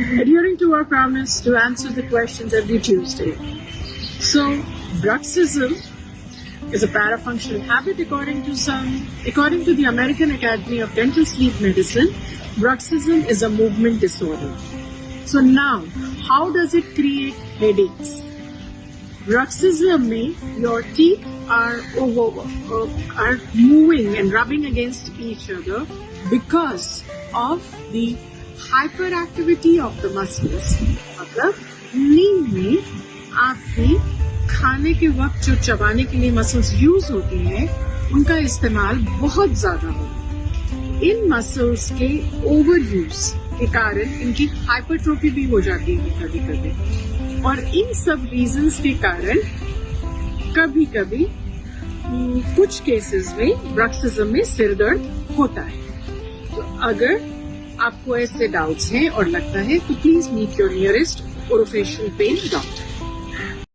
adhering to our promise to answer the questions every Tuesday. So, bruxism is a parafunctional habit according to the American Academy of Dental Sleep Medicine. Bruxism is a movement disorder. So now, how does it create headaches? Bruxism में your teeth are moving and rubbing against each other because of the hyperactivity of the muscles. मतलब नींद में आपकी खाने के वक्त जो चबाने के लिए मसल्स यूज होती हैं उनका इस्तेमाल बहुत ज्यादा होगा। इन मसल्स के ओवर यूज के कारण इनकी हाइपरट्रोफी भी हो जाती है कभी कभी, और इन सब रीजंस के कारण कभी कभी कुछ केसेस में ब्रक्सिज्म में सिर दर्द होता है। तो अगर आपको ऐसे डाउट्स हैं और लगता है तो please meet your nearest orofacial pain doctor.